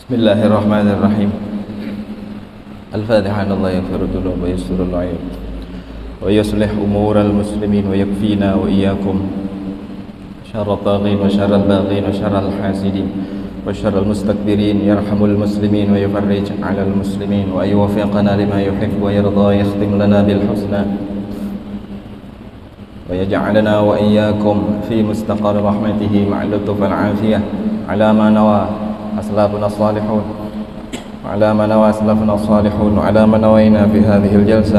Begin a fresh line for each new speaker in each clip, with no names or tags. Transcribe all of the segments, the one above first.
Bismillahirrahmanirrahim. Al-Fatihah. Allah yaghfiru dzunub wa yasturul aib wa yuslih umural muslimin wa yakfina wa iyyakum syarral taghin wa syarral baghin wa syarral hasidin wa syarral mustakbirin. Yarhamul muslimin wa yufarrij 'alal muslimin wa yuwaffiqna lima yuhibbu wa yarda. Yakhtim lana bil husna wa yaj'alna wa iyyakum fi mustaqarri rahmatihi ma'al lutf wal 'afiyah 'ala ma nawa أسلافنا الصالحون وعلى ما نوى أسلافنا الصالحون وعلى ما نوينا في هذه الجلسة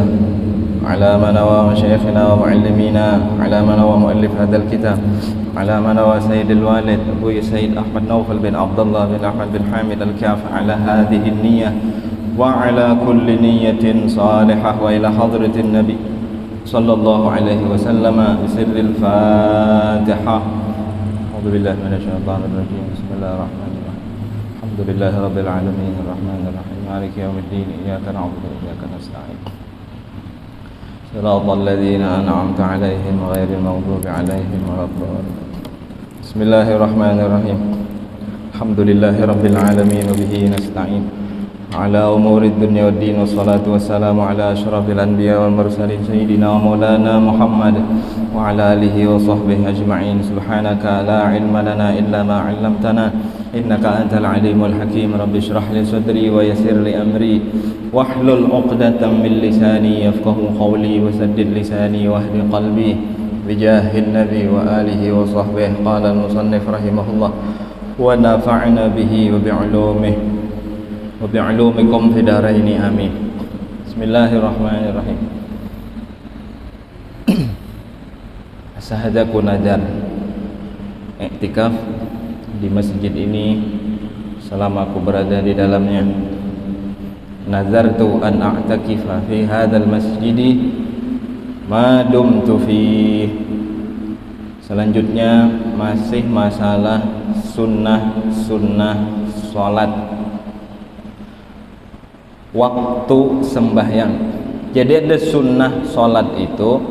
على ما نوى مشايخنا ومعلمينا على ما نوى مؤلف هذا الكتاب على ما نوى سيد الوالد أبوي سيد أحمد نوفل بن عبد الله بن أحمد بن حامد الكاف على هذه النية وعلى كل نية صالحة وإلى حضرة النبي صلى الله عليه وسلم بسر الفاتحة. أعوذ بالله من الشيطان الرجيم. بسم الله الرحمن الرحيم. Alhamdulillahi rabbil alamin arrahmanir rahim maliki yaumiddin iyyaka na'budu wa iyyaka nasta'in shiratal ladzina an'amta 'alaihim ghairil maghdubi 'alaihim waladdallin. Bismillahirrahmanirrahim. Alhamdulillahi rabbil alamin wa bihi nasta'in ala umurid dunya waddin wassalatu wassalamu ala asyrafil anbiya wal mursalin sayyidina wa maulana Muhammad wa ala alihi wa sahbihi ajma'in. Subhanaka la ilma lana illa ma 'allamtana innaka antal alimul hakim. Rabbi shrah li sadri wa yassir li amri wahlul 'uqdatam min lisani yafqahu qawli wa saddid lisani wahdi qalbi bijahil nabi wa alihi wa sahbihi. Qala al-musannif rahimahullah wa nafa'na bihi wa bi'ulumihi wa bi'ulumikum fi daraini amin. Bismillahirrahmanirrahim. Sahadaku nazar iktikaf di masjid ini selama aku berada di dalamnya. Nazartu an a'takifa fi hadzal masjidi ma dumtu fi. Selanjutnya masih masalah sunnah salat waktu sembahyang. Jadi ada sunnah salat itu,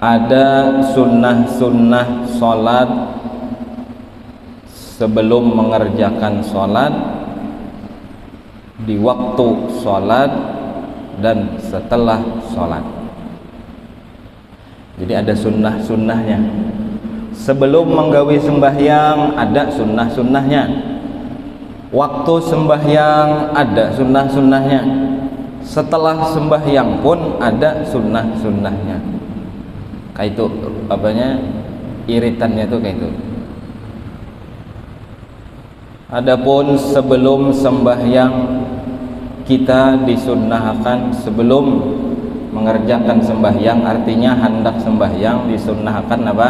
ada sunnah salat sebelum mengerjakan sholat, di waktu sholat, dan setelah sholat. Jadi ada sunnahnya. Sebelum menggawi sembahyang ada sunnahnya. Waktu sembahyang ada sunnahnya. Setelah sembahyang pun ada sunnahnya. Kayak itu apanya, iritannya itu kayak itu. Adapun sebelum sembahyang kita disunnahkan, sebelum mengerjakan sembahyang, artinya hendak sembahyang disunnahkan apa?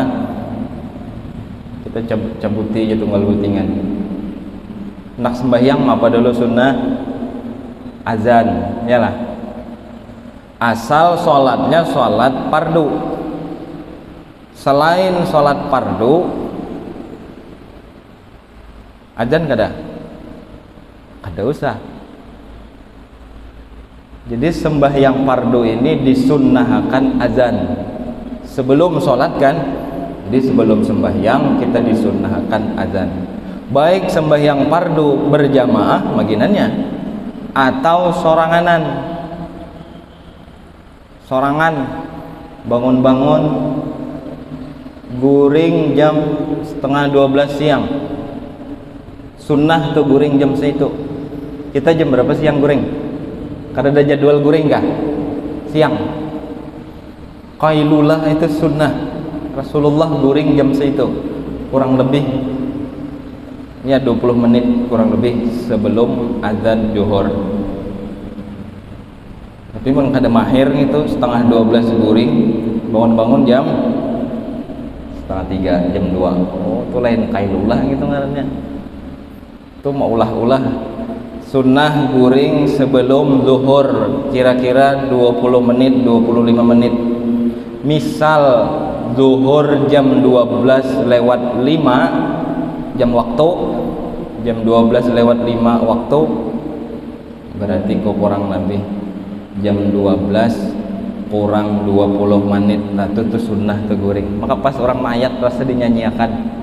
Kita cabuti aja tunggal butingan. Hendak sembahyang apa dulu sunnah? Azan, yalah. Asal sholatnya sholat fardu. Selain sholat fardu, azan kada usah. Jadi sembahyang fardu ini disunnahkan azan sebelum sholat kan. Jadi sebelum sembahyang kita disunnahkan azan, baik sembahyang fardu berjamaah maginannya atau sorangan bangun guring jam setengah 12 siang. Sunnah tuh guring jam segitu. Kita jam berapa siang guring? Karena ada jadwal guring kah? Siang. Qailulah itu sunnah. Rasulullah guring jam segitu. Kurang lebih ya 20 menit kurang lebih sebelum azan zuhur. Tapi mun kada mahir itu setengah 12 guring, bangun jam setengah 3, jam 2. Oh, itu lain qailulah gitu ngarannya. Itu mau ulah sunnah guring sebelum zuhur kira-kira 20 menit 25 menit. Misal zuhur jam 12 lewat 5 jam waktu, jam 12 lewat 5 waktu, berarti kurang lebih jam 12 kurang 20 menit. Nah itu sunnah teguring. Maka pas orang mayat rasa dinyanyiakan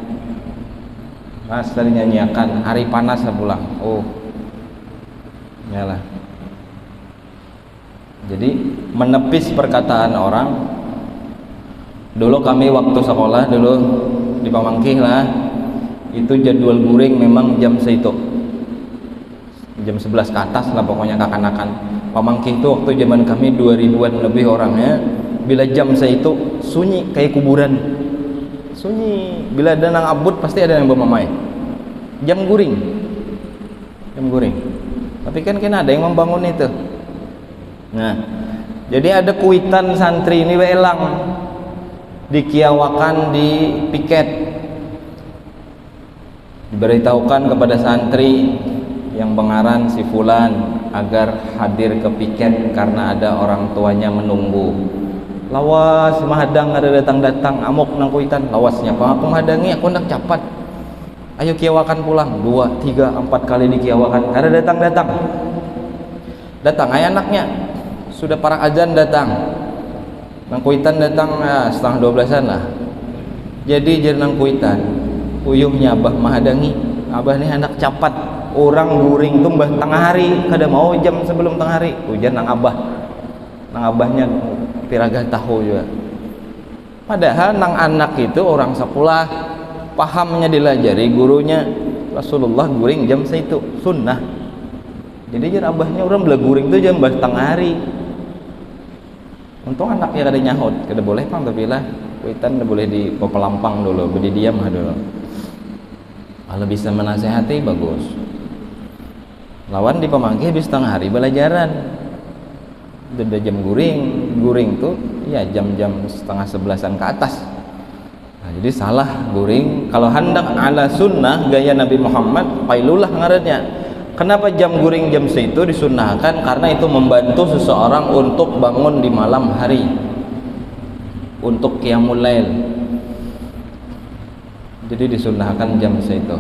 Master nyanyiakan hari panas pulang. Oh, yalah. Jadi menepis perkataan orang. Dulu kami waktu sekolah dulu di Pamangkih lah, itu jadwal guring memang jam seitu, jam 11 ke atas lah pokoknya kakanakan. Pamangkih itu waktu zaman kami 2000-an lebih orangnya. Bila jam seitu sunyi kayak kuburan, sunyi. Bila ada nang abut pasti ada yang bermamai. Jam guring, jam guring. Tapi kan ada yang membangun itu. Nah, jadi ada kuitan santri ini welang dikiawakan di piket, diberitahukan kepada santri yang pengaran si fulan agar hadir ke piket karena ada orang tuanya menunggu. Lawas mahadang ada datang-datang amuk nang kuitan. Lawasnya apa aku menghadangi, aku nak capat. Ayo kiawakan pulang. 2, 3, 4 kali dikiawakan, ada datang-datang. Datang ayah anaknya, sudah para azan datang. Nang kuitan datang setengah 12-an lah. Jadi jadi nang kuitan uyuhnya abah mahadangi, abah nih anak capat, orang guring tuh mbah tengah hari, kada mau jam sebelum tengah hari. Hujan nang abahnya piragah tahu juga. Padahal nang anak itu orang sekolah, pahamnya dilajari gurunya, Rasulullah guring jam seitu sunnah. Jadi jar abahnya orang bela guring tuh jam mbah tengah hari. Untung anaknya kada nyahut, kada boleh pang, tapi lah kuitan kada boleh di pelampang dulu, beri diam dulu. Kalau bisa menasehati bagus. Lawan di Pamangkih habis setengah hari belajaran. Udah jam guring tuh ya jam-jam setengah 11-an ke atas. Nah, jadi salah guring. Kalau hendak ala sunnah gaya Nabi Muhammad, qailulah ngarannya. Kenapa jam guring jam seitu disunnahkan? Karena itu membantu seseorang untuk bangun di malam hari, untuk qiyamul lail. Jadi disunnahkan jam seitu.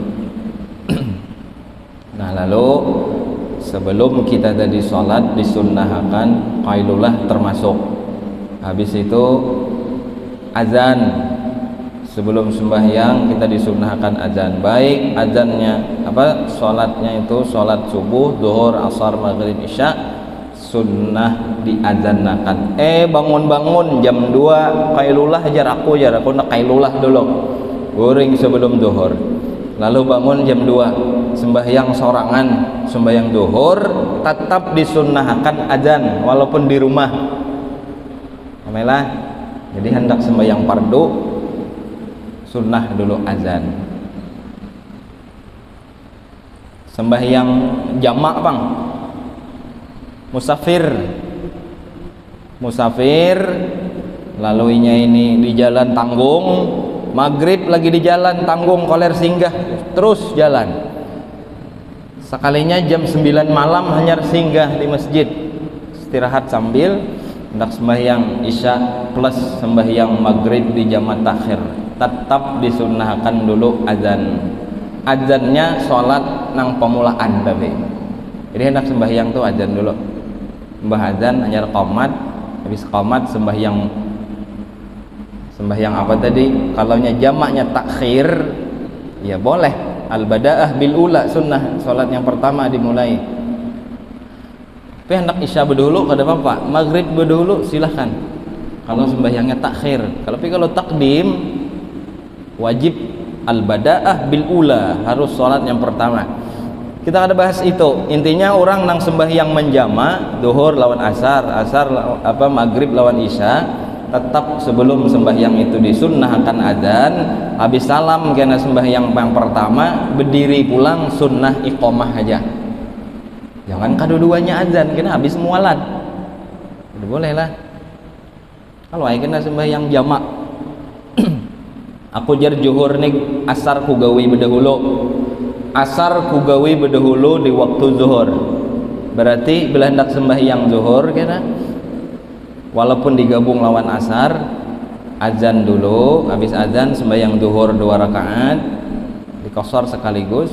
Nah, lalu sebelum kita tadi sholat disunnahkan qailulah termasuk. Habis itu azan. Sebelum sembahyang kita disunnahkan azan. Baik azannya sholatnya itu sholat subuh, zuhur, asar, maghrib, isya, sunnah diazannakan. Bangun-bangun jam 2 qailulah jar aku nak qailulah dulu, guring sebelum zuhur. Lalu bangun jam 2 sembahyang sorangan, sembahyang zuhur, tetap disunnahkan azan walaupun di rumah. Amelah. Jadi hendak sembahyang fardu sunnah dulu azan. Sembahyang jamak bang, musafir laluinya ini di jalan tanggung, maghrib lagi di jalan tanggung, koler singgah terus jalan. Sekalinya jam 9 malam hanya singgah di masjid, istirahat sambil hendak sembahyang isya plus sembahyang maghrib di jamak takhir. Tetap disunnahkan dulu azan. Azannya sholat nang pemulaan tapi. Jadi hendak sembahyang tuh azan dulu. Mbah azan hanya qomat, habis qomat sembahyang apa tadi? Kalaunya jamaknya takhir ya boleh. Al-bada'ah bil ula sunnah, sholat yang pertama dimulai. Tapi hendak isya berdahulu kada apa-apa, maghrib berdahulu silahkan. Kalau sembahyangnya takhir. Kalau takdim wajib al-bada'ah bil ula, harus sholat yang pertama. Kita ada bahas itu. Intinya orang nang sembahyang menjama, zuhur lawan asar maghrib lawan isya, tetap sebelum sembahyang itu disunnahkan adzan. Habis salam kena sembahyang yang pertama, berdiri pulang sunnah iqamah aja. Jangan kedua-duanya adzan, kena habis mualat. Tidak boleh lah. Kalau ai kena sembahyang jamak aku jar juhur nih asar ku gawe berdahulu, asar ku gawe berdahulu di waktu zuhur, berarti bila hendak sembahyang zuhur kena walaupun digabung lawan asar, azan dulu, habis azan sembahyang zuhur 2 rakaat dikosor sekaligus,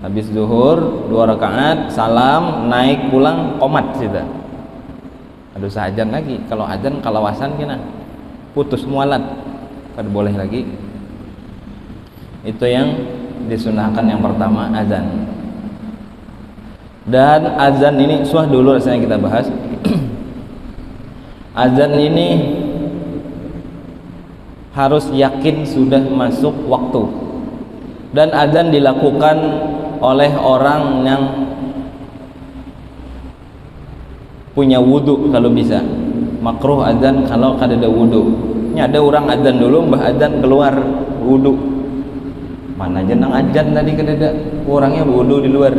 habis zuhur 2 rakaat salam naik pulang qomat sudah. Aduh azan lagi, kalau azan kalawasan kena putus mualat. Kada boleh lagi. Itu yang disunahkan yang pertama azan. Dan azan ini dulu rasanya kita bahas. Azan ini harus yakin sudah masuk waktu. Dan azan dilakukan oleh orang yang punya wudu kalau bisa. Makruh azan kalau kada ada wudu. Ini ada orang azan dulu, mbah azan keluar wudu. Mana jenang azan tadi kada ada, orangnya wudu di luar.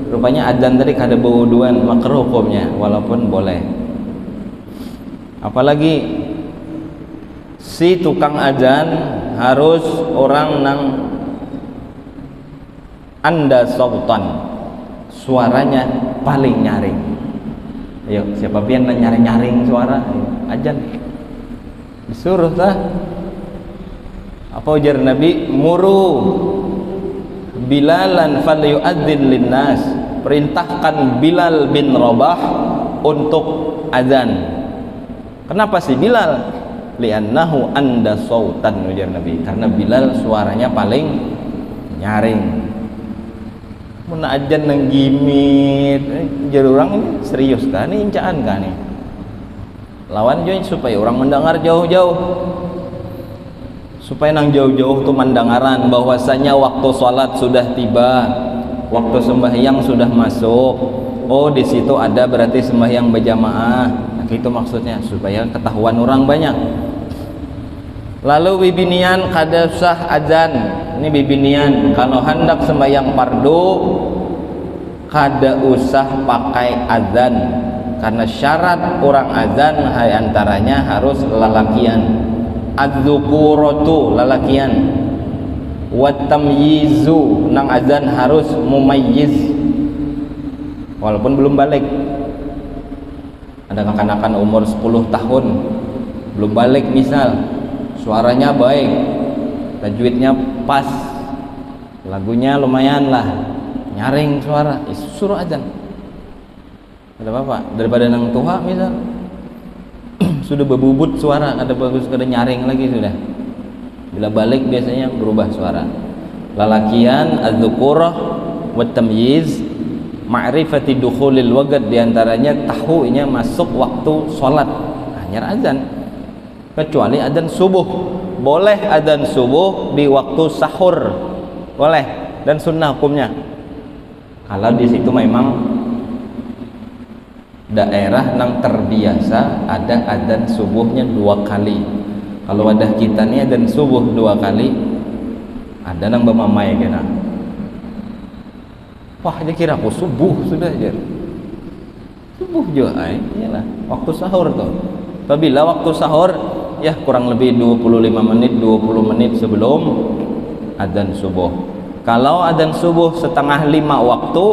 Rupanya azan tadi kada berwuduan, makruh hukumnya walaupun boleh. Apalagi si tukang azan harus orang nang anda sautan, suaranya paling nyaring. Ayo, siapa pian nyaring-nyaring suara azan disuruh tah. Apa ujar Nabi? Muru Bilalan falyu'adzin linnas, perintahkan Bilal bin Rabah untuk azan. Kenapa sih Bilal? Li'annahu anda sautan, ujar Nabi, karena Bilal suaranya paling nyaring. Mun azan nang gimit, jadi orang ini serius kan, ini incaan kan nih. Lawan join supaya orang mendengar jauh-jauh. Supaya nang jauh-jauh tuh mendengaran bahwasanya waktu sholat sudah tiba, waktu sembahyang sudah masuk. Oh, di situ ada berarti sembahyang berjamaah. Nah, itu maksudnya supaya ketahuan orang banyak. Lalu bibinian kada sah azan. Ini bibinian kalau hendak sembahyang fardu kada usah pakai azan, karena syarat orang azan antaranya harus lelakian. Az-dzukuratu lalakian, wa tamyizu nang azan harus mumayyiz walaupun belum balik. Ada kekanakan umur 10 tahun belum balik misal, suaranya baik, tajwidnya pas, lagunya lumayan lah, nyaring suara, suruh azan. Ada apa-apa daripada nang tua misal sudah berbubut suara, ada bagus kada nyaring lagi sudah. Bila balik biasanya berubah suara. Lalakian, az-dzukurah, wa tamyiz, ma'rifati dukhulil waqt, diantaranya tahu ini masuk waktu sholat. Hanya azan. Kecuali azan subuh. Boleh azan subuh di waktu sahur. Boleh, dan sunnah hukumnya. Kalau di situ memang daerah nang terbiasa ada adzan subuhnya 2 kali. Kalau wadah kita nih adzan subuh 2 kali, ada nang bamamai kena. Wah, dia kira aku subuh sudah aja. Subuh juga, iyalah waktu sahur tuh. Apabila waktu sahur ya kurang lebih 25 menit, 20 menit sebelum adzan subuh. Kalau adzan subuh 4:30 waktu,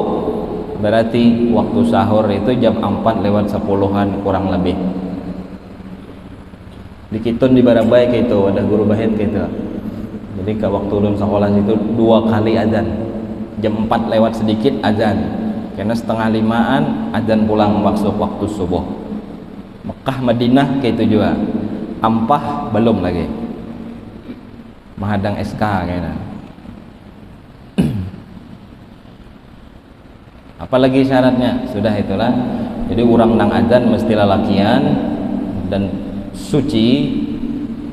berarti waktu sahur itu jam 4:10 kurang lebih. Di Kitun di Barabai itu ada guru bahit gitu. Jadi ke waktu ulun sekolah itu 2 kali azan. Jam 4 lewat sedikit azan. Karena 4:30-an azan pulang masuk waktu subuh. Mekah Madinah kayak itu juga. Ampah belum lagi. Mahadang SK kayaknya. Apalagi syaratnya sudah itulah. Jadi orang nang azan mesti lalakian dan suci,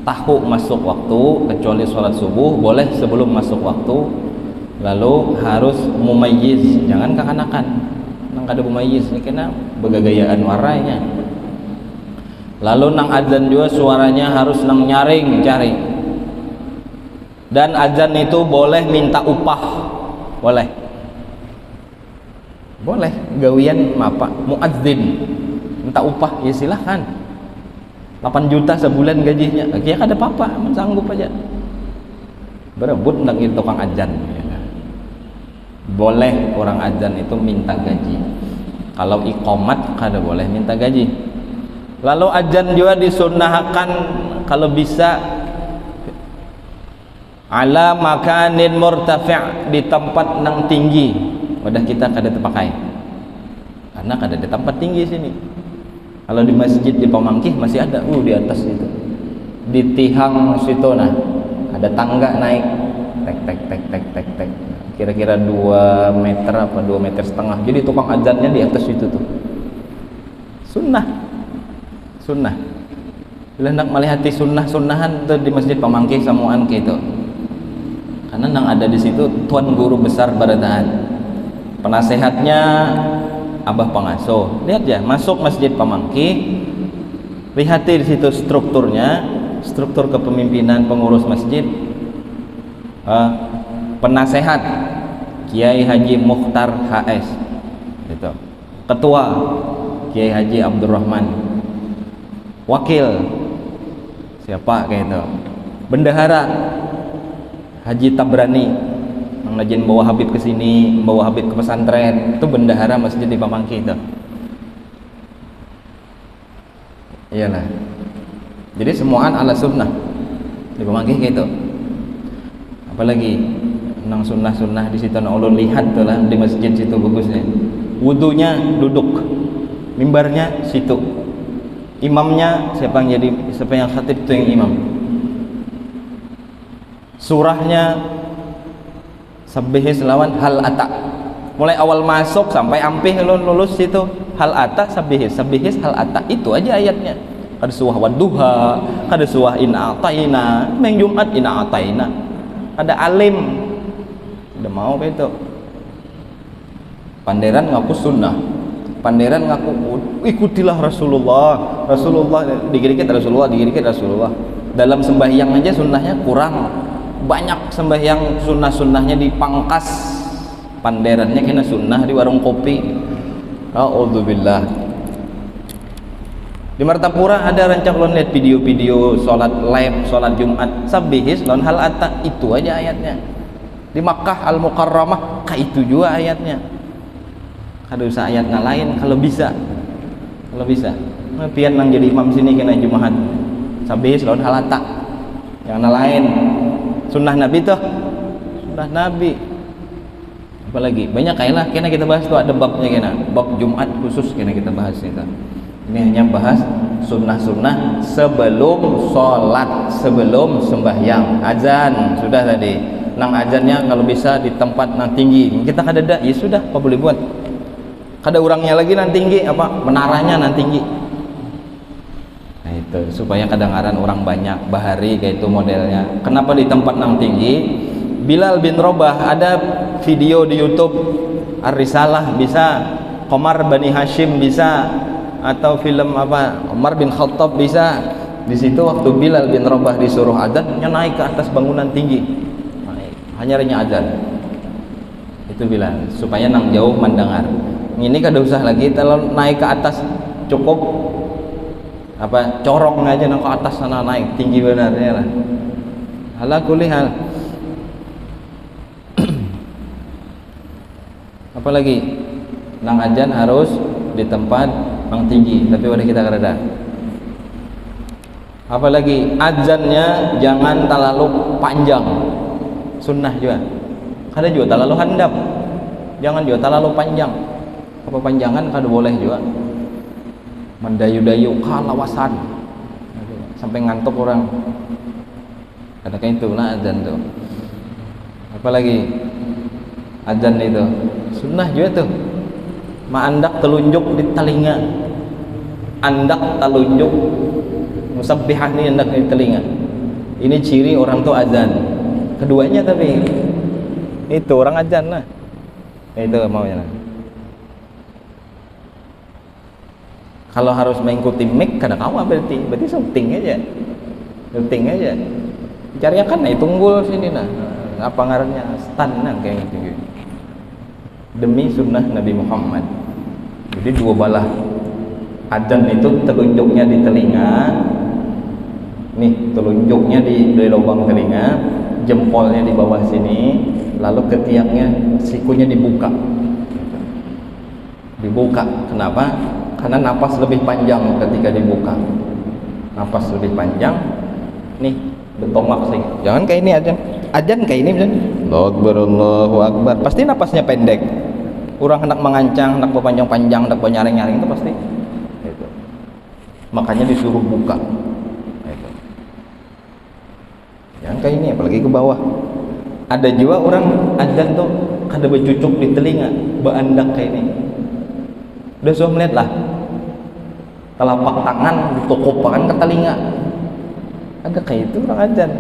tahu masuk waktu, kecuali sholat subuh boleh sebelum masuk waktu. Lalu harus mumayyiz, jangan kekanakan nang kada mumayyiz ini kena begagayaan warnanya. Lalu nang azan juga suaranya harus nang nyaring cari. Dan azan itu boleh minta upah, boleh gawian apa muadzin minta upah ya silahkan. 8 juta sebulan gajinya, ya kada apa-apa, sanggup aja berebut nang itu tukang azan. Boleh orang azan itu minta gaji. Kalau iqamat kada boleh minta gaji. Lalu azan juga disunnahkan kalau bisa ala makanin murtafi', di tempat nang tinggi. Wadah kita kada terpakai karena kada ada tempat tinggi sini. Kalau di masjid di Pamangkih masih ada di atas itu, di Tihang situ nah ada tangga naik tek tek tek tek tek tek. Kira-kira 2 meter apa 2,5 meter. Jadi tukang azannya di atas itu tuh. Sunnah. Bila hendak melihati sunnah-sunnahan tuh di Masjid Pamangkih Samuan gitu. Karena yang ada di situ Tuan Guru Besar Barataan. Penasehatnya Abah Pangasuh. Lihat ya, masuk Masjid Pamangkih, lihati di situ strukturnya, struktur kepemimpinan pengurus masjid. Penasehat Kiai Haji Mukhtar HS. Gitu. Ketua Kiai Haji Abdurrahman. Wakil siapa kayak itu, bendahara Haji Tabrani yang rajin bawa Habib ke sini, bawa Habib ke pesantren, itu bendahara masjid di Pamangkih itu. Iyalah. Jadi semuaan ala sunnah di Pamangkih kayak itu. Apalagi nang sunnah di situ nang ulun lihat tuh lah di masjid situ bagusnya. Wudunya duduk, mimbarnya situ. Imamnya siapa yang khatib itu yang imam. Surahnya Sabbihis lawan hal ata. Mulai awal masuk sampai ampih lulus situ hal ata sabbihis hal ata. Itu aja ayatnya. Ada surah wadduha, ada surah inna ataina, meng Jumat inna ataina. Ada alim. Udah mau itu. Panderan ngaku sunnah. Panderan ngaku ikutilah Rasulullah dikit-dikit Rasulullah. Dalam sembahyang aja sunnahnya kurang, banyak sembahyang sunnahnya dipangkas, panderannya kena sunnah di warung kopi. A'udzubillah. Di Martapura ada rancak lon lihat video-video sholat live sholat Jumat sabbihis lon hal ata, itu aja ayatnya. Di Makkah Al Mukarramah itu juga ayatnya. Kada usah ayat lain kalau bisa. Pian nang jadi imam sini kena Jumat sabis lawan halata. Yang lain sunnah Nabi tuh. Sunnah Nabi. Apalagi banyak kailah kena kita bahas tuh, ada babnya kena. Bab Jumat khusus kena kita bahas itu. Ini hanya bahas sunnah-sunnah sebelum sholat, sebelum sembahyang. Azan sudah tadi. Nang azannya kalau bisa di tempat nang tinggi. Kita kada ada, ya sudah, apa boleh buat. Kada orangnya lagi nan tinggi, apa menaranya nan tinggi. Nah itu supaya kadang-kadang orang banyak bahari kayak itu modelnya. Kenapa di tempat nan tinggi? Bilal bin Rabah ada video di YouTube Ar-Risalah bisa, Qamar Bani Hashim bisa, atau film apa Umar bin Khattab bisa. Di situ waktu Bilal bin Rabah disuruh azan, naik ke atas bangunan tinggi. Hanya azan. Itu Bilal supaya nang jauh mendengar. Ini kada usah lagi kalau naik ke atas, cukup apa corong aja nang ke atas sana, naik tinggi benarnya lah. Ala kulli hal. Apalagi nang azan harus di tempat yang tinggi, tapi wadah kita kada. Apalagi azannya jangan terlalu panjang, sunnah juga. Kada juga terlalu handap, jangan juga terlalu panjang. Kepanjangan kada boleh juga, mendayu-dayu kalawasan sampai ngantuk orang. Ada kayak itulah azan tuh. Apalagi azan itu sunnah juga tuh, andak telunjuk di telinga, andak telunjuk musabbihah nih andak di telinga. Ini ciri orang tuh azan. Keduanya tapi itu orang azan lah. Itu maunya lah. Kalau harus mengikuti mic kada kawa berarti syuting aja. Cari kan tunggul sini nah. Apa ngarannya stand nah kayak gitu. Demi sunnah Nabi Muhammad. Jadi dua balah adzan itu telunjuknya di telinga. Nih, telunjuknya di lubang telinga, jempolnya di bawah sini, lalu ketiaknya sikunya dibuka. Kenapa? Karena napas lebih panjang ketika dibuka. Napas lebih panjang. Nih, betomak sih. Jangan kayak ini azan kayak ini misalnya. Allahu Akbar. Pasti napasnya pendek. Orang hendak mengancang, hendak berpanjang-panjang, hendak bernyaring-nyaring itu pasti. Gitu. Makanya disuruh buka. Gitu. Jangan kayak ini, apalagi ke bawah. Ada juga orang adzan tuh kada bercucuk di telinga, beandak kayak ini. Udah sudah melihat lah, telapak tangan ditukupakan ke telinga. Ada kayak itu orang adzan.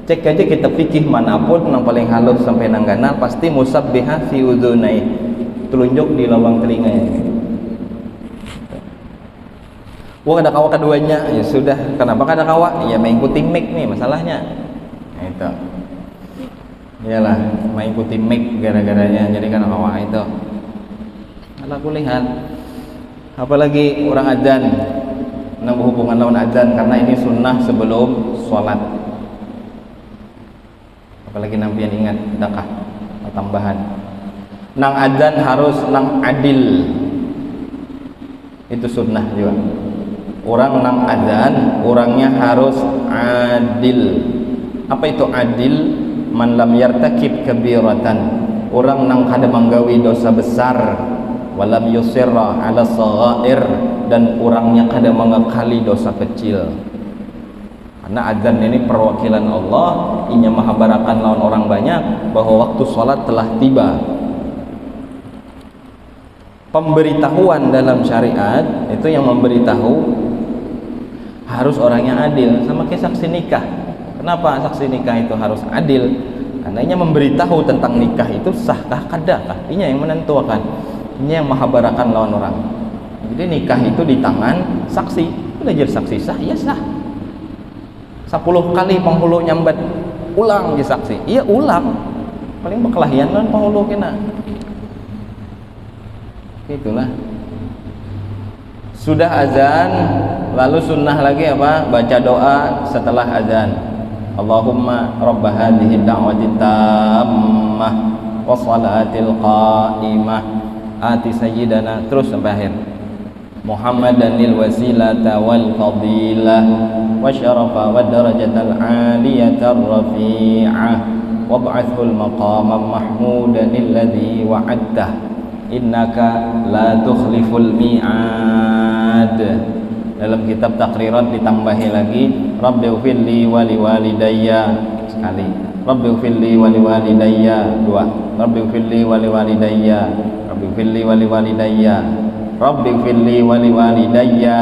Cek aja kita fikih manapun yang paling halus sampai nanggana pasti musabbiha fi udhunai, telunjuk di lubang telinganya. Wah ada kawa keduanya, ya sudah. Kenapa kada kawa? Ya mengikuti mic nih masalahnya. Nah, itu. Iyalah, mengikuti mic gara-garanya jadi kada kawa itu. Kalau aku lihat, apalagi orang adzan, nang berhubungan lawan adzan karena ini sunnah sebelum sholat. Apalagi nampian ingat dakah tambahan. Nang adzan harus nang adil. Itu sunnah juga. Orang nang adzan orangnya harus adil. Apa itu adil? Man lam yartakib kabiratan, orang nang kada manggawi dosa besar, walam yusirra ala saghair, dan orangnya kada mengekali dosa kecil. Karena adzan ini perwakilan Allah, inya mahabarakan lawan orang banyak bahwa waktu sholat telah tiba. Pemberitahuan dalam syariat itu yang memberitahu harus orangnya adil, sama kayak saksi nikah. Kenapa saksi nikah itu harus adil? Karena ia memberitahu tentang nikah itu sahkah kadakah. Ia yang menentukan, ia yang mahabarakan lawan orang. Jadi nikah itu di tangan saksi. Belajar saksi sah, ya sah. 10 kali penghulu nyambat, ulang di saksi. Iya ulang. Paling berkelahian kan penghulu kena. Itulah. Sudah azan, lalu sunnah lagi apa? Baca doa setelah azan. Allahumma rabb hadhihi da'wati tammah wa salatil qa'imah ati sayyidana, terus sampai akhir. Muhammadanil wasilata wal fadilah wa syarafa wa darajatal aliyatar rafi'ah wab'athul maqamam mahmudanil ladzi wa'adtah innaka la tukhliful mi'ad. Dalam kitab takrirat ditambahi lagi Rabbighfirli wa liwalidayya sekali, Rabbighfirli wa liwalidayya 2, Rabbighfirli wa liwalidayya, Rabbighfirli wa liwalidayya, Rabbighfirli wa liwalidayya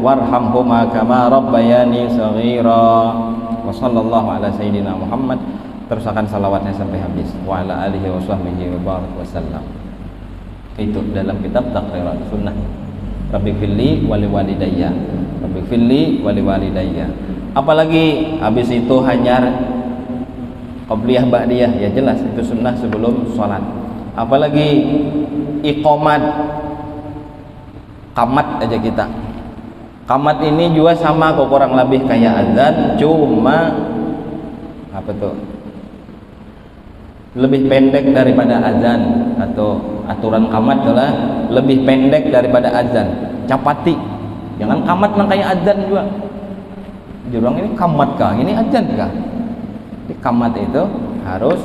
warhamhuma kama rabbayani shaghira. Wa sallallahu ala sayyidina Muhammad. Terus akan salawatnya sampai habis. Wa ala alihi wa sahbihi wa barak wasallam. Itu dalam kitab takrirat sunnah. Rabbighfirli wa liwalidayya, Rabbighfirli wa liwalidayya. Apalagi habis itu hanyar qabliyah ba'diyah, ya jelas itu sunnah sebelum sholat. Apalagi iqamat, qamat aja kita. Qamat ini juga sama kok kurang lebih kayak azan, cuma apa tuh? Lebih pendek daripada azan, atau aturan qamat adalah lebih pendek daripada azan. Capati, jangan qamat nang kayak azan juga. Jurang ini qamat kah? Ini azan kah? Di qamat itu harus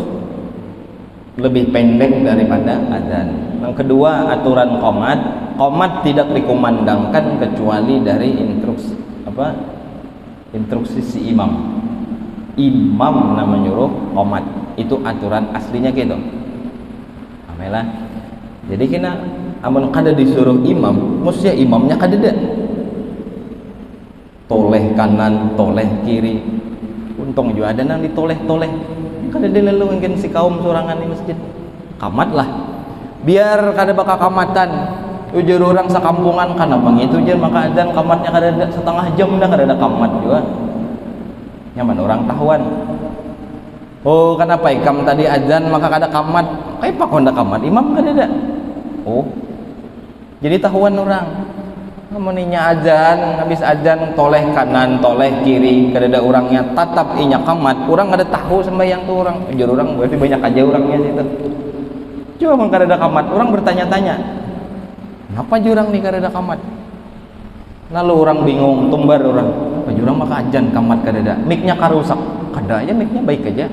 lebih pendek daripada azan. Yang kedua, aturan qamat, qamat tidak dikumandangkan kecuali dari instruksi si imam. Imam nama nyuruh qamat, itu aturan aslinya gitu. Amelah. Jadi kena amun kada disuruh imam, mesti imamnya kada ada. Toleh kanan, toleh kiri. Untung juga ada nang ditoleh-toleh. Kada ada lalu mungkin si kaum sorangan di masjid. Qamat lah. Biar kada bakal kamatan. Ujar orang sakampungan kana pangitu je maka adzan qamatnya kada ada setengah jam dah kada ada qamat juga. Nyaman orang tahuan. Oh, kenapa ikam tadi adzan maka kada qamat? Kayak pak honda qamat, imam kada ada. Oh. Jadi tahuan orang. Amuninya adzan, habis adzan toleh kanan, toleh kiri, kada ada orangnya, tatap inya qamat. Orang kada tahu sembahyang tu orang. Ujar orang berarti banyak aja orangnya situ. Coba mun kada ada qamat, orang bertanya-tanya. Kenapa jurang nih kada ada qamat? Lalu orang bingung, tumbar orang. Apa jurang maka adzan qamat kada ada. Mic-nya karusak. Kada aja mic-nya baik aja.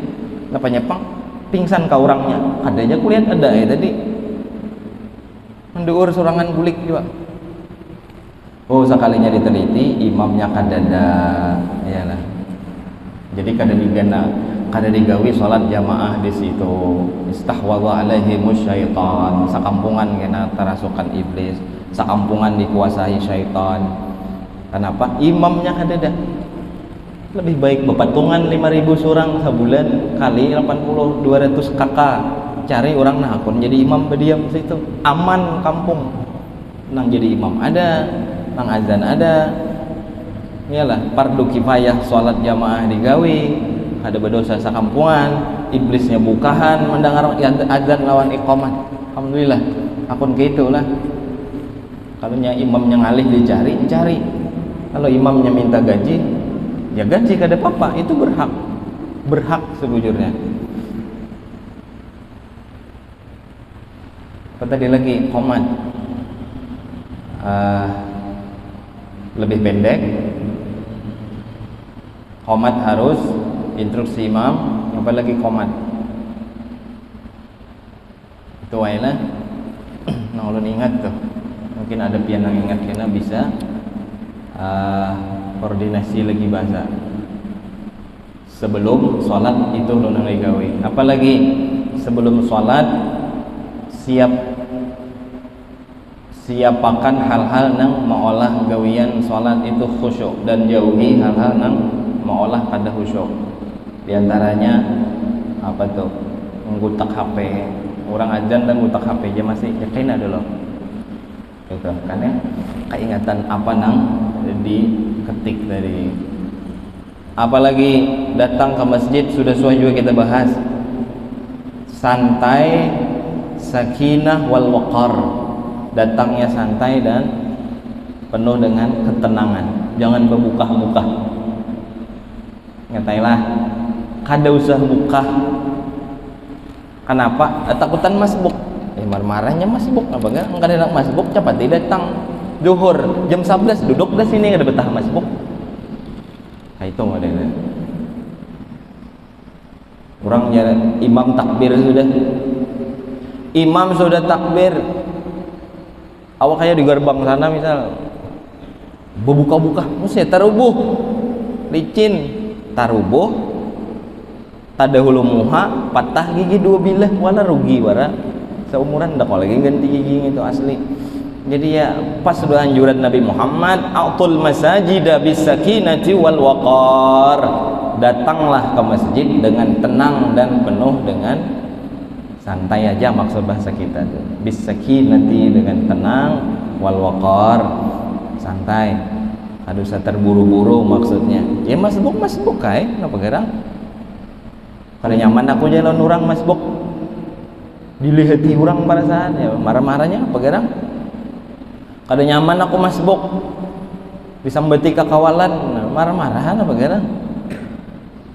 Kenapa nyepang? Pingsan ka orangnya. Kada aja kulihat ada ya tadi. Mendur sorangan gulik juga. Oh, sekalinya diteliti imamnya kada ada. Iyalah. Jadi kada digawi salat jamaah di situ. Istahwadha alaihimus syaitan. Sakampungan kena terasukan iblis, sakampungan dikuasai syaitan. Kenapa? Imamnya kada dah. Lebih baik bepatungan 5.000 surang sebulan kali 80 200 kakak. Cari orang nakon jadi imam berdiam situ. Aman kampung. Nang jadi imam ada, nang azan ada. Iyalah fardu kifayah salat jamaah digawi. Ada berdosa sakampungan, iblisnya bukahan mendengar azan lawan iqamah. Alhamdulillah, akun gitulah. Kalau imamnya ngalih dicari. Kalau imamnya minta gaji, ya gaji kada apa-apa, itu berhak sebujurnya. Apa tadi lagi qomat lebih pendek. Qomat harus instruksi imam, apalagi qomat itu wailah. Nah, ulun ingat tuh, mungkin ada pian yang ingat kena bisa koordinasi lagi bahasa sebelum sholat itu ulun lagi gawe. Apalagi sebelum sholat siapakan hal-hal nang maolah gawian sholat itu khusyuk, dan jauhi hal-hal nang maolah kada khusyuk. Di antaranya apa tuh? Menggutak HP. Orang azan dan gutak HP aja masih yakin ada loh. Gitu kan ya. Keingatan apa nang diketik dari. Apalagi datang ke masjid, sudah sesuai juga kita bahas. Santai, sakinah wal waqar. Datangnya santai dan penuh dengan ketenangan. Jangan berbuka-buka. Ngetailah, kada usah buka. Kenapa? Takutan masbuk. Marah-marahnya masbuk. Apa enggak? Enggak ada masbuk, cepat datang. Zuhur jam 11 duduk dah sini, ada betah masbuk. Nah, itu modelnya. Orang jalan imam takbir sudah. Imam sudah takbir. Awak kayak di gerbang sana misal berbuka-buka, mesti tarubuh. Licin, tarubuh. Tadahulu muha, patah gigi 2 bilah, wala rugi wara. Seumuran dah kalau lagi ganti gigi itu asli. Jadi ya pas sudah anjuran Nabi Muhammad, a'tul masajida bisakinati wal waqar. Datanglah ke masjid dengan tenang dan penuh dengan santai aja, maksud bahasa kita tuh. Bisakinati dengan tenang, wal waqar santai. Ada usah terburu-buru maksudnya. Ya masbuk kae, kenapa gerang? Kada nyaman aku jalan orang masbuk. Dilihati orang pada saat ya marah-marahnya apa gerang? Kada nyaman aku masbuk, disambeti kakawalan, marah-marahan apa gerang?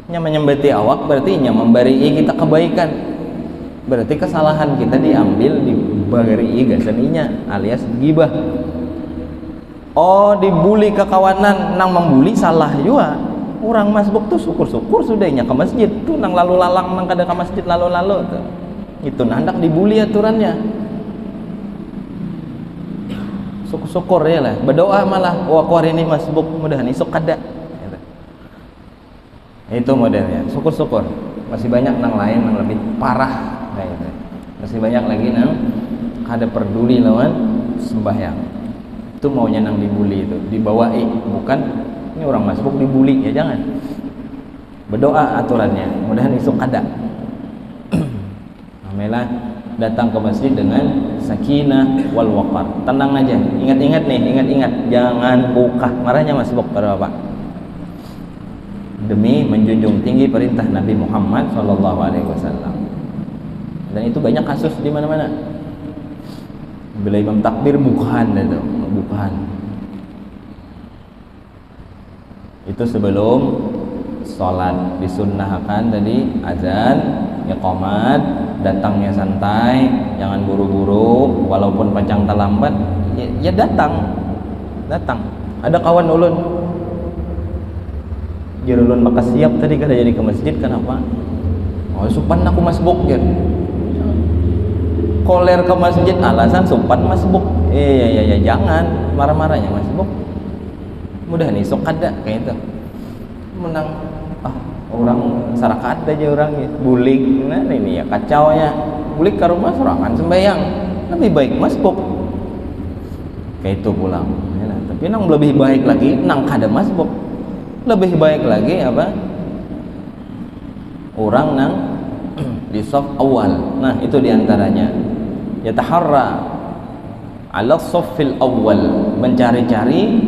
Menyambeti awak berarti memberi kita kebaikan, berarti kesalahan kita diambil diberi gasaninya alias gibah. Oh, dibuli kekawanan, nang membuli salah juga. Orang masbuk tuh syukur-syukur sudahnya ke masjid tuh, nang lalu lalang nang kada ke masjid lalu-lalu tuh. Itu nandak dibuli aturannya. Syukur ya lah, berdoa malah aku hari ini masbuk, mudahan esok kada gitu. Itu modelnya, syukur masih banyak nang lain yang lebih parah kayak gitu. Masih banyak lagi nang kada peduli lawan sembahyang. Itu maunya nang dibuli itu dibawai, bukan ini orang masbuk dibuli, ya jangan. Berdoa aturannya, mudahan esok kada. Amelah datang ke masjid dengan sakinah wal waqar, tenang aja. Ingat-ingat jangan buka. Marahnya masbuk pada Bapak. Demi menjunjung tinggi perintah Nabi Muhammad SAW. Dan itu banyak kasus di mana-mana. Bila imam takbir bukaan itu, bukaan. Itu sebelum sholat disunnahkan tadi azan, iqamat, datangnya santai, jangan buru-buru, walaupun pancang terlambat, ya datang. Ada kawan ulun, jadi ulun maka siap tadi kada jadi ke masjid, kenapa? Oh, supan aku masbuk ya. Koler ke masjid alasan supan masbuk. Ya jangan marah-marahnya masbuk. Mudah nih sok kada kayak itu. Menang orang sarakat aja orangnya bulik, nah ini ya kacau ya, bulik ke rumah sorangan sembahyang, lebih baik masbuk kayak itu pulang ya, nah. Tapi nang lebih baik lagi nang kada masbuk, lebih baik lagi apa orang nang di saf awal. Nah itu diantaranya yataharra ala saffil awal, mencari-cari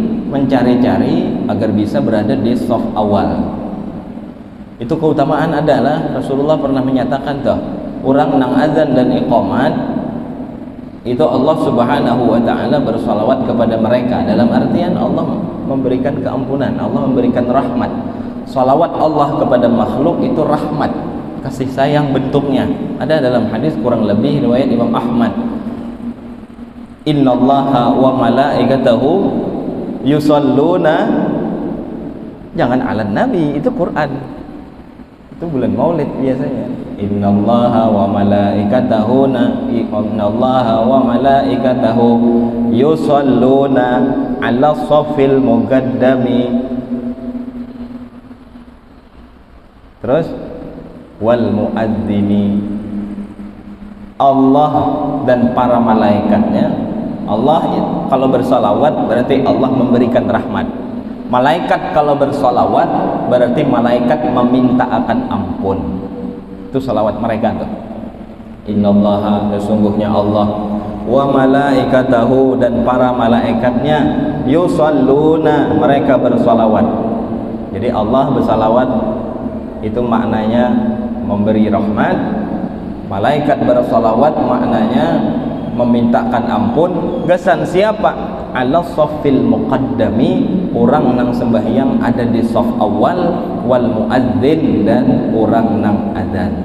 agar bisa berada di saf awal. Itu keutamaan adalah Rasulullah pernah menyatakan tuh, orang nang azan dan iqamat itu Allah Subhanahu wa taala bersalawat kepada mereka, dalam artian Allah memberikan keampunan, Allah memberikan rahmat. Salawat Allah kepada makhluk itu rahmat, kasih sayang bentuknya. Ada dalam hadis kurang lebih riwayat Imam Ahmad, innallaha wa malaikatahu yusalluna, jangan ala nabi, itu Quran, itu bulan Maulid biasanya. Innallaha wa malaikatahu yusalluna ala safil muqaddami. Terus wal muadzini, Allah dan para malaikatnya. Allah kalau bersalawat berarti Allah memberikan rahmat. Malaikat kalau bersalawat berarti malaikat meminta akan ampun. Itu salawat mereka tuh. Innallaha, sesungguhnya Allah, wa malaikatahu, dan para malaikatnya, yusalluna, mereka bersalawat. Jadi Allah bersalawat itu maknanya memberi rahmat, malaikat bersalawat maknanya memintakan ampun. Gesan siapa? Ala saffil muqaddami, orang nang sembahyang ada di saf awal, wal muadzin, dan orang nang adzan.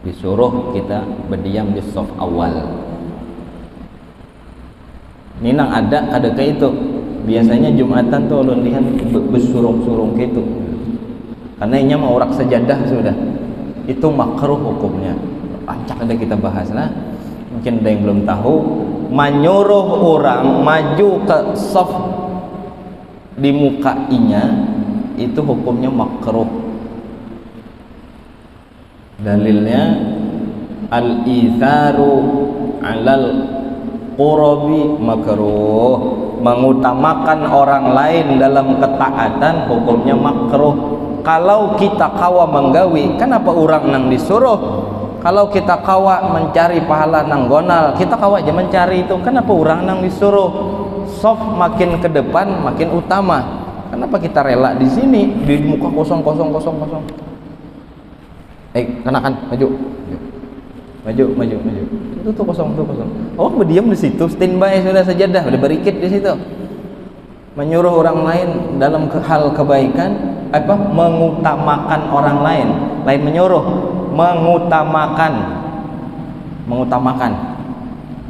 Disuruh kita berdiam di saf awal. Ini nang ada kayak itu. Biasanya Jumatan tuh ulun lihat bersurung-surung kayak itu. Karena ini mau urak sajadah sudah. Itu makruh hukumnya. Pancak ada kita bahas lah. Mungkin ada yang belum tahu, menyuruh orang maju ke saf di mukainya itu hukumnya makruh. Dalilnya al-itharu alal qurabi makruh, mengutamakan orang lain dalam ketaatan hukumnya makruh. Kalau kita kawa menggawi, kenapa orang nang disuruh? Kalau kita kawa mencari pahala nang gonal, kita kawa aja mencari itu. Kenapa orang nang disuruh? Sof makin ke depan makin utama. Kenapa kita rela di sini di muka kosong? Kenakan maju. Itu tuh kosong. Oh, berdiam di situ, standby sudah sajadah, udah berikit di situ. Menyuruh orang lain dalam hal kebaikan, mengutamakan orang lain. Lain menyuruh, mengutamakan.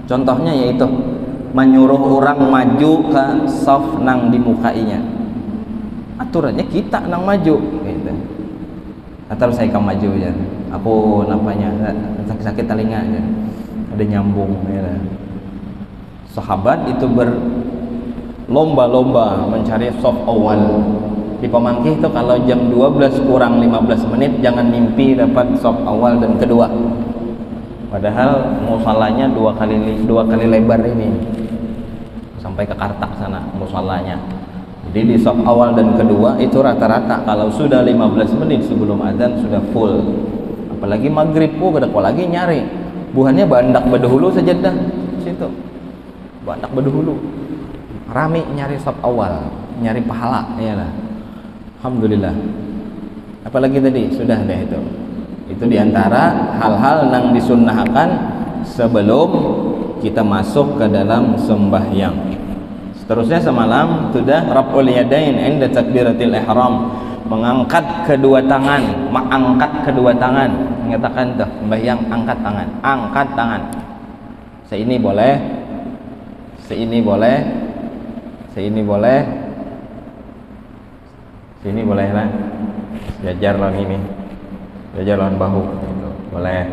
Contohnya yaitu menyuruh orang maju ke saf nang dimukainya. Aturannya kita nang maju gitu. Atau saya kan maju ya. Aku napanya sakit telinga aja. Ada nyambung ya. Sahabat itu berlomba-lomba mencari saf awal. Di Pemangkih itu kalau jam 12 kurang 15 menit jangan mimpi dapat saf awal dan kedua. Padahal musallanya dua kali lebar ini sampai ke Kartak sana musallanya. Jadi di saf awal dan kedua itu rata-rata kalau sudah 15 menit sebelum azan sudah full. Apalagi maghrib, kada lagi nyari. Buhannya bandak bedahulu sajadah situ. Bandak bedahulu. Rame nyari saf awal, nyari pahala, iyalah. Alhamdulillah. Apalagi tadi sudah deh itu. Itu diantara hal-hal yang disunnahkan sebelum kita masuk ke dalam sembahyang. Seterusnya semalam sudah raf'ul yadain inda takbiratil ihram, mengangkat kedua tangan, mengatakan tuh sembahyang angkat tangan. Seini boleh. Sini boleh lah. Jajar lawan ini. Jajar lawan bahu gitu. Boleh.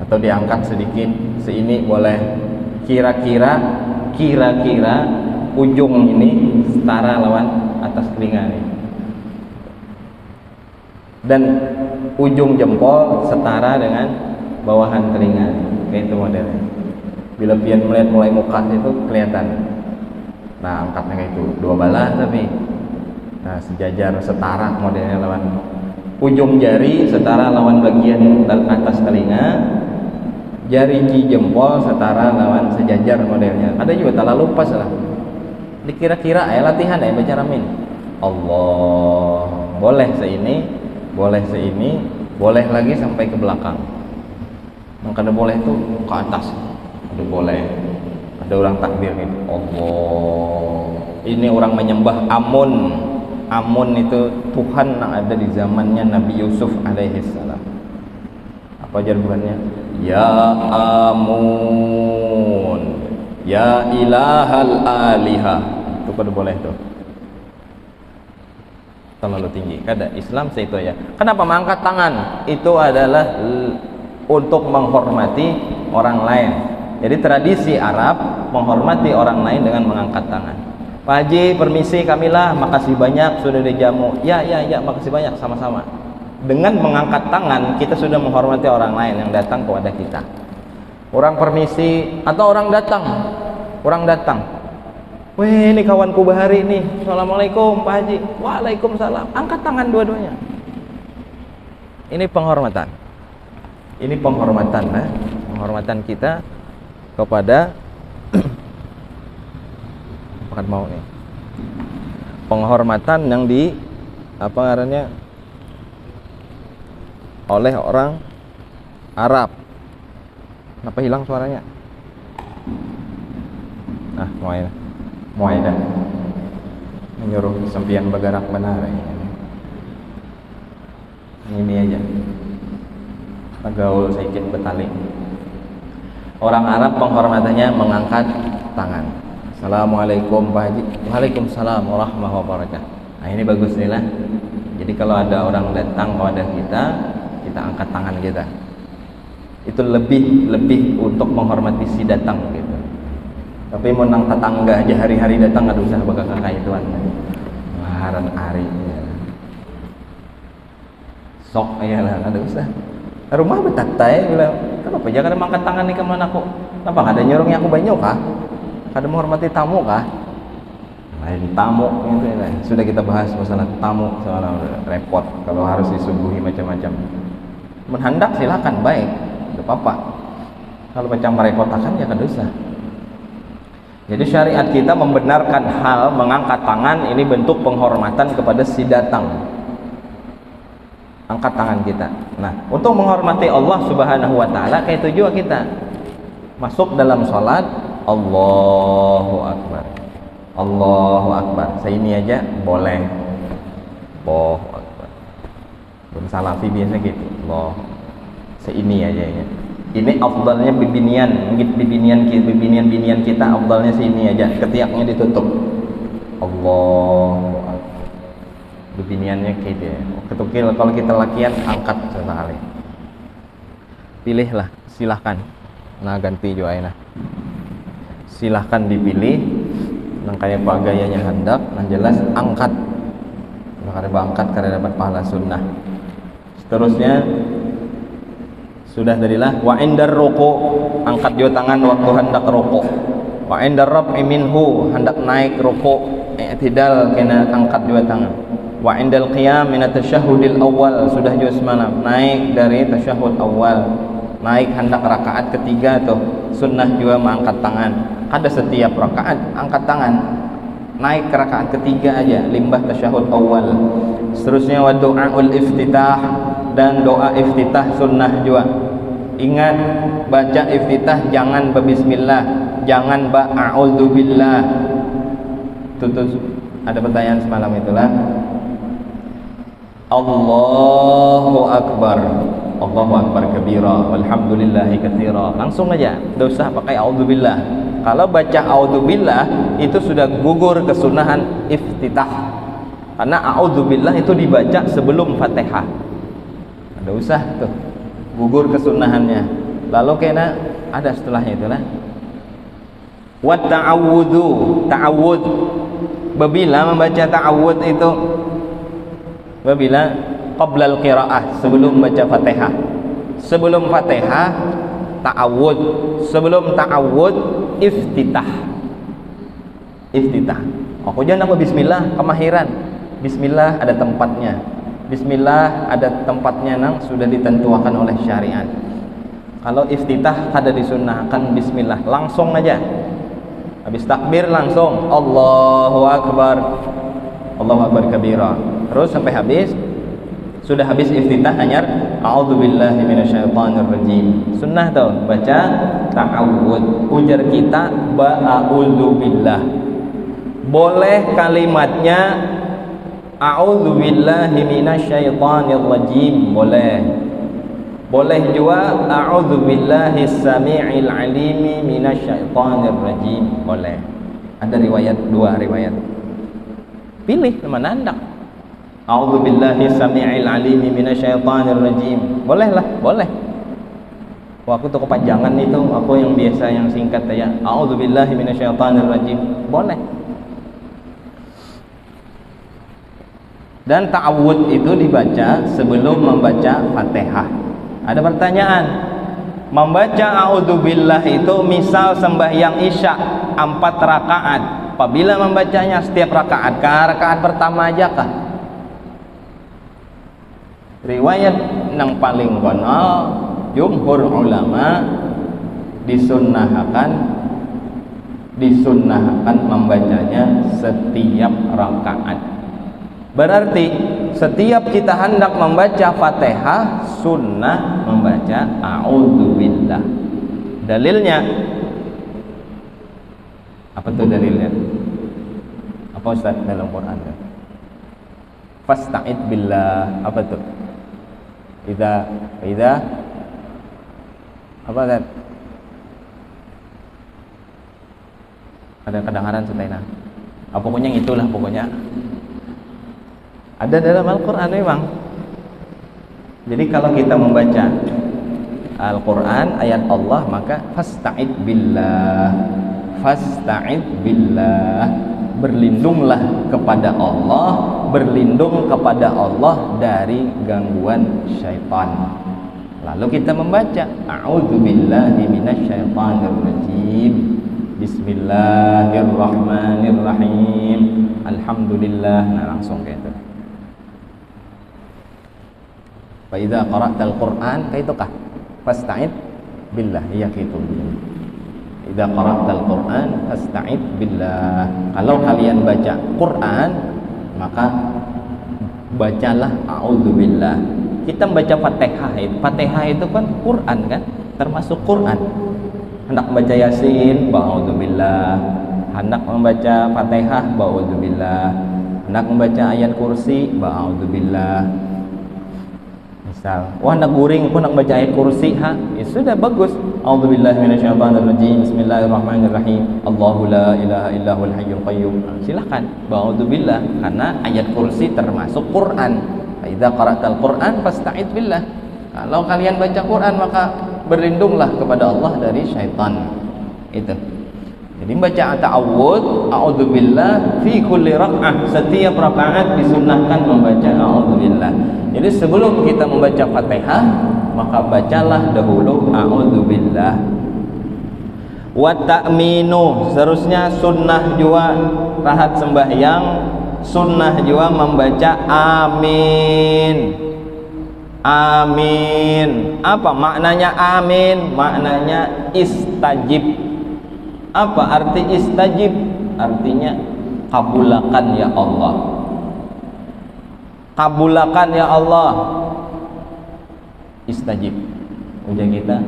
Atau diangkat sedikit. Seini boleh. Kira-kira ujung ini setara lawan atas telinga nih. dan ujung jempol setara dengan bawahan telinga, kayak itu modelnya. Bila pian melihat mulai muka itu kelihatan. Nah, angkatnya kayak itu, dua balah tapi nah sejajar setara modelnya lawan ujung jari setara lawan bagian atas telinga, jari jempol setara lawan sejajar modelnya. Ada juga terlalu pas lah. Dikira-kira latihan baca ramin. Allah, boleh seini, boleh lagi sampai ke belakang. Yang kada boleh itu ke atas. Ada boleh. Ada orang takbir gitu. Allah. Ini orang menyembah Amun. Amun itu Tuhan yang ada di zamannya Nabi Yusuf alaihissalam. Apa jawabannya? Ya Amun, ya ilahal alihah. Itu kada boleh tuh. Terlalu tinggi. Kada Islam itu ya. Kenapa mengangkat tangan? Itu adalah untuk menghormati orang lain. Jadi tradisi Arab menghormati orang lain dengan mengangkat tangan. Pak Haji, permisi kamilah, makasih banyak sudah dijamu. Ya, makasih banyak, sama-sama. Dengan mengangkat tangan, kita sudah menghormati orang lain yang datang kepada kita. Orang permisi, atau orang datang. Wih, ini kawanku Bahari nih. Assalamualaikum Pak Haji. Waalaikumsalam. Angkat tangan dua-duanya. Ini penghormatan. Penghormatan kita kepada makan mau nih. Penghormatan yang di apa ngarannya oleh orang Arab. Kenapa hilang suaranya? Nah, mulai dah. Menyuruh sempian bergerak benar ini aja. Gaul sedikit betali. Orang Arab penghormatannya mengangkat tangan. Assalamualaikum Pak Haji. Waalaikumsalam warahmatullahi wabarakatuh. Nah, ini bagus nih lah. Jadi kalau ada orang datang kepada kita angkat tangan kita. Itu lebih untuk menghormati si datang gitu. Tapi mau nang tetangga aja hari-hari datang enggak usah bakal kakak ituan. Maharan ari. Sok aja lah, enggak usah. Rumah betatai bilang, kenapa jangan mengangkat tangan nih kemana aku? Kenapa nggak ada nyuruhnya aku banyak kah? Ada menghormati tamu kah? Lain tamu gitu ya. Sudah kita bahas masalah tamu, soal repot kalau harus disuguhi macam-macam. Menghendak silakan, baik, tidak apa-apa. Kalau macam merepotakan ya dosa. Jadi syariat kita membenarkan hal mengangkat tangan ini bentuk penghormatan kepada si datang. Angkat tangan kita. Nah, untuk menghormati Allah Subhanahu wa taala kayak itu juga kita. Masuk dalam salat, Allahu Akbar. Allahu Akbar. Ini aja boleh. Allahu Akbar. Bun salafi biasa gitu. Allah. Ini aja ya. Ini afdalnya bibinian kita afdalnya sini aja. Ketiaknya ditutup. Allahu Akbar. Bibiniannya kayak gitu ya. Ketukil kalau kita lakian angkat sekali. Pilihlah, silahkan. Nah ganti juga nah. Silahkan dipilih. Nang kayak apa gayanya hendak, nang jelas angkat. Nah karena angkat karena dapat pahala sunnah. Seterusnya sudah tadilah wa indar ruku, angkat juga tangan waktu hendak ruku. Wa indar raf'i minhu, hendak naik ruku, i'tidal kena angkat juga tangan. Wa indal qiyam min at-tasyahhudil awal, sudah juga semalam naik dari tasyahud awal, naik hendak rakaat ketiga tuh sunnah juga mengangkat tangan. Ada setiap rakaat angkat tangan, naik ke rakaat ketiga aja limbah tasyahud awal. Seterusnya wa du'aul iftitah, dan doa iftitah sunnah juga. Ingat baca iftitah jangan berbismillah, jangan ba'a'udzubillah. Tutus ada pertanyaan semalam itulah. Allahu Akbar, Allahu Akbar kabira, walhamdulillahi katsira. Langsung aja, tidak usah pakai a'udzubillah. Kalau baca a'udzubillah itu sudah gugur kesunahan iftitah. Karena a'udzubillah itu dibaca sebelum Fatihah. Tidak usah tuh, gugur kesunahannya. Lalu kena ada setelahnya itulah. Wa ta'awudzu, ta'awud. Bila membaca ta'awud itu, bila qablal qiraah, sebelum baca Fatihah. Sebelum Fatihah ta'awud, sebelum ta'awud iftitah. Iftitah. Aku jangan nama bismillah kemahiran. Bismillah ada tempatnya. Bismillah ada tempatnya nang sudah ditentukan oleh syariat. Kalau iftitah kada disunnahkan bismillah, langsung aja. Habis takbir langsung Allahu Akbar. Allahu Akbar kabira. Terus sampai habis. Sudah habis iftitah hanya a'udzubillahi minasyaitonir rajim. Sunnah tau baca ta'awud. Ujar kita ba'a'udzubillah. Boleh kalimatnya a'udzubillahi minasyaitonir rajim, boleh. Boleh juga a'udzubillahi samii'il 'alimi minasyaitonir rajim, boleh. Ada riwayat, dua riwayat. Pilih mana anda. A'udzubillahi samii'il 'alimi minasyaitonir rajim. Boleh lah, boleh. Waktu itu kepanjangan itu, aku yang biasa yang singkat ya. A'udzubillahi minasyaitonir rajim. Boleh. Dan ta'awud itu dibaca sebelum membaca Fatihah. Ada pertanyaan, membaca a'udzubillah itu misal sembahyang isya 4 rakaat, apabila membacanya setiap rakaat, rakaat pertama aja kah? Riwayat yang paling benar jumhur ulama disunnahkan membacanya setiap rakaat. Berarti setiap kita hendak membaca Fatihah sunnah membaca a'udzubillah. Dalilnya apa tuh dalilnya? Apa Ustaz dalam Quran? Fasta'id billah, apa tuh? Idza apa Ustaz? Ada kedengaran Sutaina. Pokoknya itulah pokoknya. Ada dalam Al-Quran memang. Jadi kalau kita membaca Al-Quran ayat Allah, maka fasta'id billah, fasta'id billah, berlindunglah kepada Allah, berlindung kepada Allah dari gangguan syaitan. Lalu kita membaca a'udzubillahi minasyaitonir rajim, bismillahirrahmanirrahim, alhamdulillah. Nah langsung kayak itu. Fa idza qara'tal Qur'an kaitukah fasta'id billah, iya gitu. Idza qara'tal Qur'an fasta'id billah. Kalau kalian baca Quran maka bacalah a'udzubillah. Kita membaca Fatihah itu kan Quran kan, termasuk Quran. Hendak membaca Yasin ba'udzubillah, hendak membaca Fatihah ba'udzubillah, hendak membaca ayat kursi ba'udzubillah. Misal, wah nak guring pun nak baca ayat kursi, ya sudah bagus. A'udzubillahi minasyaitonirrajim. Bismillahirrahmanirrahim. Allahu la ilaha illa huwal hayyul qayyum. Silakan ba'udzubillah karena ayat kursi termasuk Quran. Fa idza qara'tal Qur'an fasta'id billah. Kalau kalian baca Quran maka berlindunglah kepada Allah dari syaitan. Itu. Jadi baca ta'awud, a'udzubillah fi kulli rak'ah. Setiap rakaat disunnahkan membaca a'udzubillah. Jadi sebelum kita membaca Fatihah, maka bacalah dahulu a'udzubillah. Wa ta'minu, seterusnya sunnah juga rahat sembahyang, sunnah juga membaca amin. Amin. Apa maknanya amin? Maknanya istajib. Apa arti istajib? Artinya kabulakan ya Allah. Kabulakan ya Allah. Istajib. Ujar kita,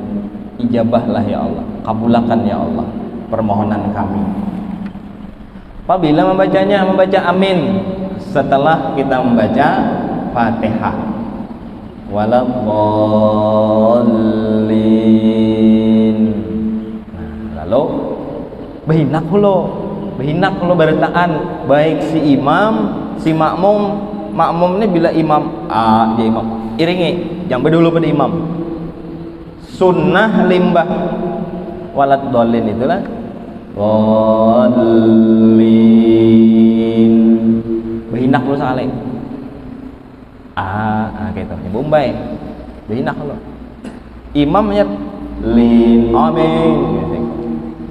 ijabahlah ya Allah. Kabulakan ya Allah permohonan kami. Apabila membacanya, membaca amin setelah kita membaca Fatihah. Waladhdallin. Nah, lalu behinak lo beritaan baik si imam, si makmum. Makmum ini bila imam dia imam iringi, jangan berdulu pada imam. Sunnah limbah waladhdallin itulah dhallin. Behinak lo saleh. gitu. Ya Bombay. Behinak lo. Imamnya lin amin.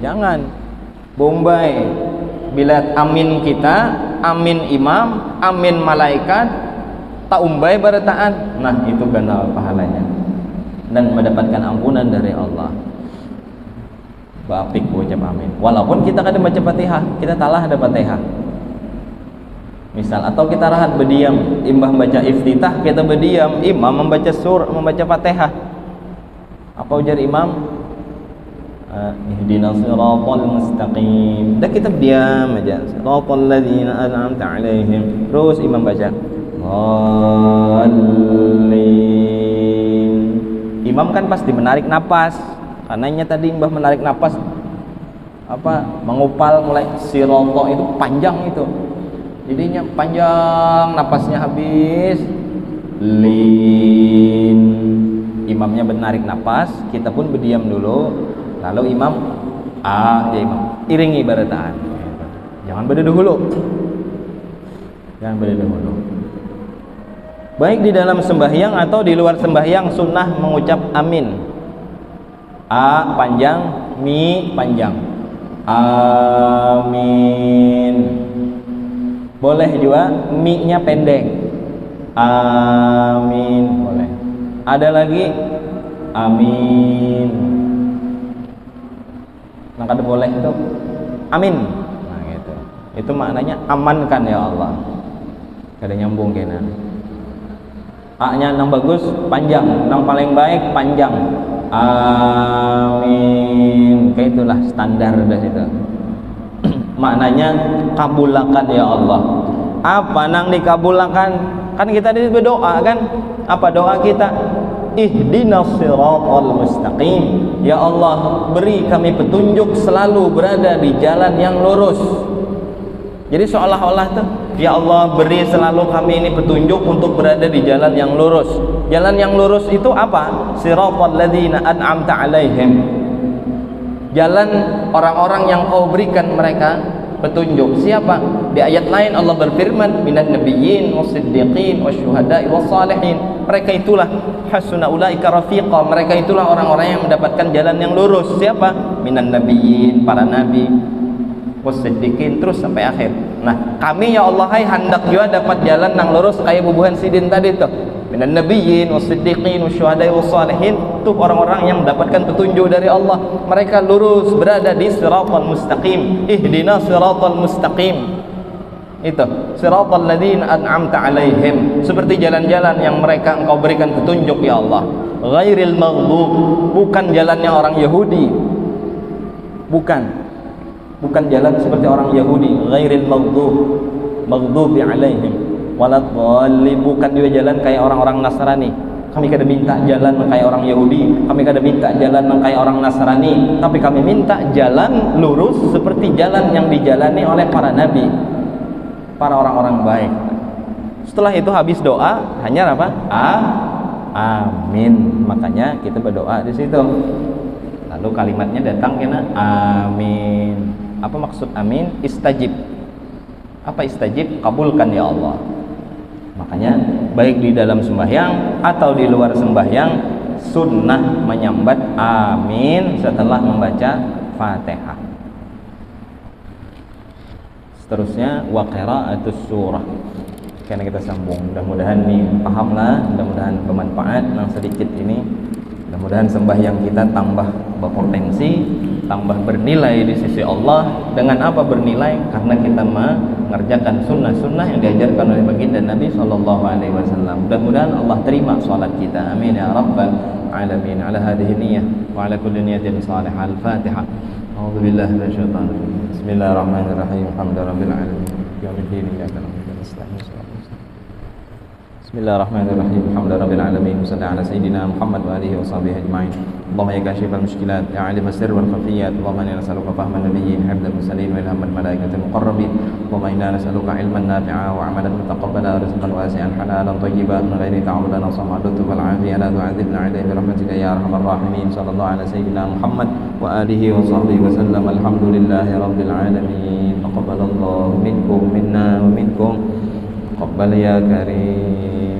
Jangan Bombay. Bila amin kita, amin imam, amin malaikat, tak umbai barataan. Nah, itu ganda pahalanya dan mendapatkan ampunan dari Allah. Bapik ucap amin. Walaupun kita kadang baca Fatihah, kita talah ada Fatihah. Misal atau kita rahat berdiam, imbah membaca iftitah kita berdiam, imam membaca membaca Fatihah. Apa ujar imam? Ihdinas siratal mustaqim. Dah kita diam aja. Siratal ladzina an'amta 'alaihim. Terus imam baca. Dhalin. Imam kan pasti menarik napas. Karenanya tadi mbah menarik napas mengupal mulai sirata itu panjang itu. Jadinya panjang napasnya habis. Lin. Imamnya menarik napas, kita pun berdiam dulu. Lalu imam imam iringi barataan. Jangan berdahulu. Jangan berdahulu. Baik di dalam sembahyang atau di luar sembahyang sunnah mengucap amin. A panjang, mi panjang. Amin. Boleh juga mi-nya pendek. Amin boleh. Ada lagi amin. Nah, kada boleh itu amin. Nah, gitu. Itu maknanya amankan ya Allah. Kada nyambung kena. A-nya nang bagus panjang, nang paling baik panjang. Amin. Kayak itulah standar dah itu. Maknanya kabulakan ya Allah. Apa nang dikabulakan? Kan kita di berdoa kan? Apa doa kita? Ihdinas siratal mustaqim. Ya Allah, beri kami petunjuk selalu berada di jalan yang lurus. Jadi seolah-olah tuh, ya Allah beri selalu kami ini petunjuk untuk berada di jalan yang lurus. Jalan yang lurus itu apa? Siratal ladzina an'amta 'alaihim. Jalan orang-orang yang kau berikan mereka petunjuk. Siapa? Di ayat lain Allah berfirman, minan nabiyyin wasiddiqin wasyuhada'i wassalihin. Mereka itulah hasuna ulaika rafiqa. Mereka itulah orang-orang yang mendapatkan jalan yang lurus. Siapa? Minan nabiyyin, para nabi, wasiddiqin, terus sampai akhir. Nah, kami ya Allah hendak juga dapat jalan yang lurus kayak bubuhan sidin tadi tuh. Minan nabiyyin wasiddiqin wasyuhada'i wassalihin. Tuh orang-orang yang mendapatkan petunjuk dari Allah. Mereka lurus berada di siratal mustaqim. Ihdinas siratal mustaqim. Itu siratal ladzina an'amta 'alaihim, seperti jalan-jalan yang mereka engkau berikan petunjuk ya Allah. Ghairil maghdub, bukan jalannya orang Yahudi. Bukan jalan seperti orang Yahudi. Ghairil maghdubi 'alaihim waladhdallin, bukan juga jalan kayak orang-orang Nasrani. Kami kada minta jalan kayak orang Yahudi, kami kada minta jalan kayak orang Nasrani, tapi kami minta jalan lurus seperti jalan yang dijalani oleh para nabi, para orang-orang baik. Setelah itu habis doa hanya apa? Amin. Makanya kita berdoa di situ. Lalu kalimatnya datang kena amin. Apa maksud amin? Istajib. Apa istajib? Kabulkan ya Allah. Makanya baik di dalam sembahyang atau di luar sembahyang sunnah menyambat amin setelah membaca Fatihah. Seterusnya wa qira'atus surah. Karena kita sambung, mudah-mudahan nih pahamlah, mudah-mudahan bermanfaat yang sedikit ini. Mudah-mudahan sembahyang kita tambah berpotensi, tambah bernilai di sisi Allah. Dengan apa bernilai? Karena kita mengerjakan sunnah-sunnah yang diajarkan oleh baginda Nabi SAW. Mudah-mudahan Allah terima salat kita. Amin ya rabbal alamin. Ala hadhihi niyyah wa ala kulli niyatin salihah. Al-Fatihah. A'udzu billahi minasyaitonir rajim. Bismillahirrahmanirrahim. Alhamdulillahirabbil alamin. Yaumiddin iyyaka na'budu wa iyyaka Bismillahirrahmanirrahim. Alhamdulillahirabbil alamin. Shalli ala sayyidina Muhammad wa alihi wa sahbihi ajma'in. Allahumma ya kashifal mushkilat, ya 'alim as-sirr wal khafiyat. Allahumma inna nas'aluka fahman nabiyyin, hifdzal mursalin wa ilhamal malaikatil muqarrabin. Allahumma inna nas'aluka ilman nafi'a wa 'amalan mutaqabbala, rizqan wasi'an halalan thayyiban min ghairi ta'awudan wa sam'adatu wal 'afiyah. La tu'adzibna 'alayhi bi rahmatika ya arhamar rahimin. Sallallahu ala sayyidina Muhammad wa alihi wa sahbihi wa sallam. Alhamdulillahirabbil alamin. Taqabbalallahu minkum minna wa minkum. Qabbal ya karim.